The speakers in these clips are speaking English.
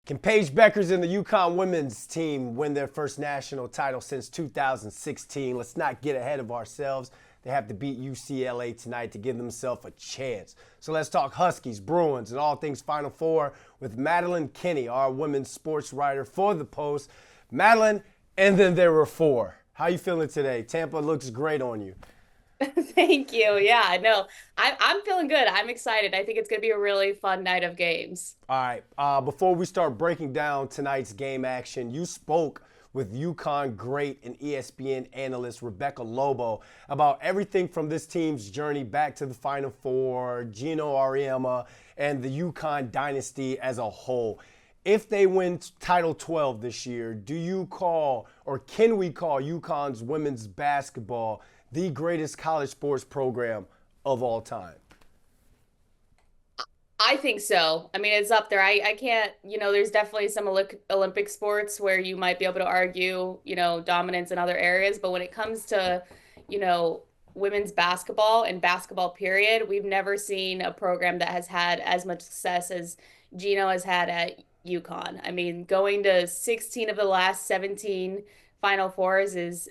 Can Paige Beckers and the UConn women's team win their first national title since 2016? Let's not get ahead of ourselves. They have to beat UCLA tonight to give themselves a chance. So let's talk Huskies, Bruins, and all things Final Four with Madeline Kenney, our women's sports writer for the Post. Madeline, and then there were four. How you feeling today? Tampa looks great on you. Thank you. Yeah, no, I'm feeling good. I'm excited. I think it's going to be a really fun night of games. All right. Before we start breaking down tonight's game action, you spoke with UConn great and ESPN analyst Rebecca Lobo about everything from this team's journey back to the Final Four, Gino Auriemma, and the UConn dynasty as a whole. If they win Title 12 this year, do you call or can we call UConn's women's basketball the greatest college sports program of all time? I think so. I mean, it's up there. I can't, there's definitely some Olympic sports where you might be able to argue, dominance in other areas. But when it comes to, you know, women's basketball and basketball period, we've never seen a program that has had as much success as Gino has had at UConn. I mean, going to 16 of the last 17 Final Fours is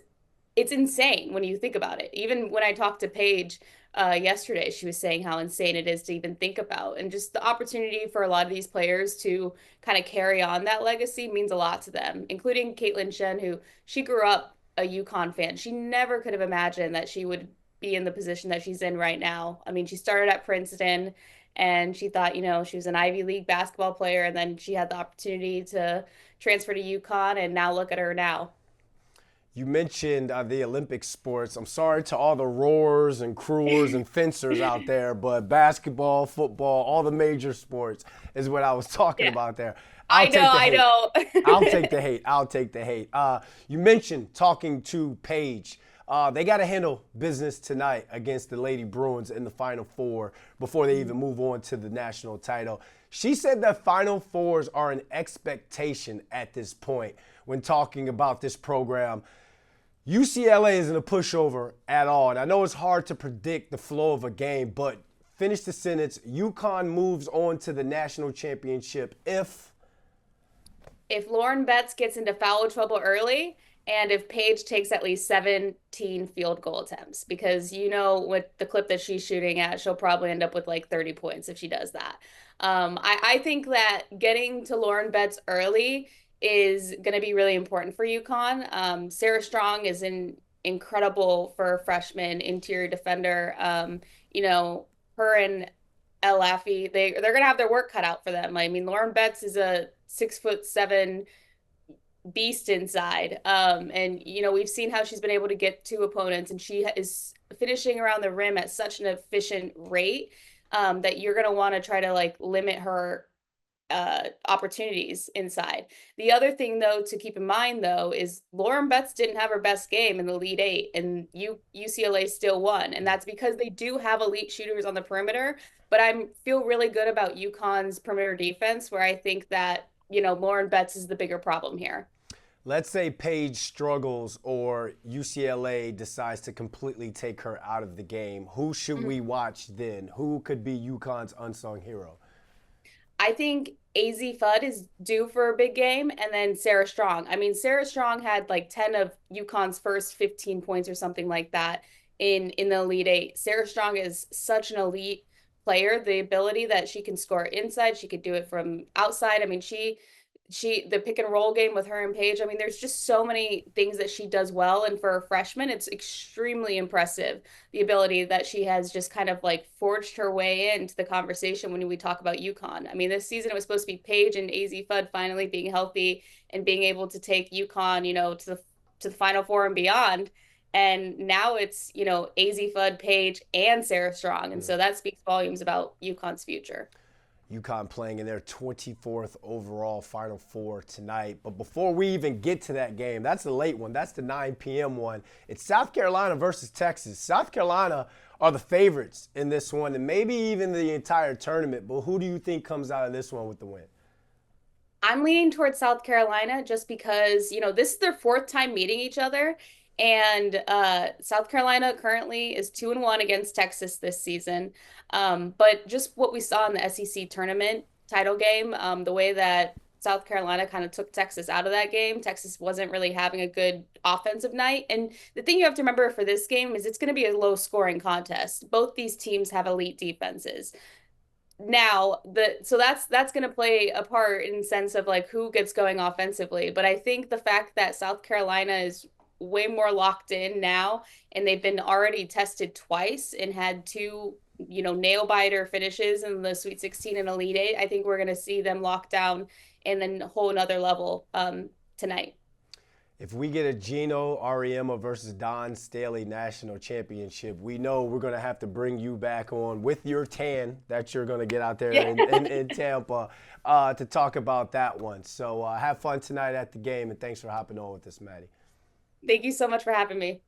it's insane when you think about it. Even when I talked to Paige yesterday, she was saying how insane it is to even think about. And just the opportunity for a lot of these players to kind of carry on that legacy means a lot to them, including Caitlin Shen, who she grew up a UConn fan. She never could have imagined that she would be in the position that she's in right now. I mean, she started at Princeton and she thought, she was an Ivy League basketball player, and then she had the opportunity to transfer to UConn, and now look at her now. You mentioned the Olympic sports. I'm sorry to all the rowers and crewers and fencers out there, but basketball, football, all the major sports is what I was talking Yeah, about there. I'll I know, take the I hate. I'll know. take the hate. I'll take the hate. You mentioned talking to Paige. They got to handle business tonight against the Lady Bruins in the Final Four before they even move on to the national title. She said that Final Fours are an expectation at this point when talking about this program. UCLA isn't a pushover at all. And I know it's hard to predict the flow of a game, but finish the sentence. UConn moves on to the national championship If Lauren Betts gets into foul trouble early, and if Paige takes at least 17 field goal attempts, because with the clip that she's shooting at, she'll probably end up with like 30 points if she does that. I think that getting to Lauren Betts early is going to be really important for UConn. Sarah Strong is an incredible for a freshman interior defender. Her and El Laffy, they're gonna have their work cut out for them. I mean, Lauren Betts is a 6'7" beast inside. And we've seen how she's been able to get to opponents, and she is finishing around the rim at such an efficient rate that you're gonna want to try to like limit her opportunities inside. The other thing, though, to keep in mind, though, is Lauren Betts didn't have her best game in the lead eight, and UCLA still won, and that's because they do have elite shooters on the perimeter. But I feel really good about UConn's perimeter defense, where I think that Lauren Betts is the bigger problem here. let's say Paige struggles or UCLA decides to completely take her out of the game. Who should we watch then? Who could be UConn's unsung hero? I think AZ Fudd is due for a big game, and then Sarah Strong. I mean, Sarah Strong had like 10 of UConn's first 15 points or something like that in the Elite Eight. Sarah Strong is such an elite player. The ability that she can score inside, she could do it from outside. I mean, she the pick and roll game with her and Paige. I mean, there's just so many things that she does well, and for a freshman, it's extremely impressive the ability that she has just kind of like forged her way into the conversation when we talk about UConn. I mean, this season it was supposed to be Paige and AZ Fudd finally being healthy and being able to take UConn, to the Final Four and beyond. And now it's, AZ Fudd, Paige, and Sarah Strong. And so that speaks volumes about UConn's future. UConn playing in their 24th overall Final Four tonight. But before we even get to that game, that's the late one. That's the 9 p.m. one. It's South Carolina versus Texas. South Carolina are the favorites in this one and maybe even the entire tournament. But who do you think comes out of this one with the win? I'm leaning towards South Carolina just because, this is their fourth time meeting each other. And South Carolina currently is 2-1 against Texas this season. But just what we saw in the SEC tournament title game, the way that South Carolina kind of took Texas out of that game. Texas wasn't really having a good offensive night. And the thing you have to remember for this game is it's going to be a low scoring contest. Both these teams have elite defenses. Now, that's going to play a part in the sense of like who gets going offensively. But I think the fact that South Carolina is way more locked in now, and they've been already tested twice and had two, nail biter finishes in the Sweet 16 and Elite Eight. I think we're going to see them locked down and then a whole another level tonight. If we get a Gino Auriemma versus Don Staley national championship, we know we're going to have to bring you back on with your tan that you're going to get out there in Tampa to talk about that one. So have fun tonight at the game, and thanks for hopping on with us, Maddie. Thank you so much for having me.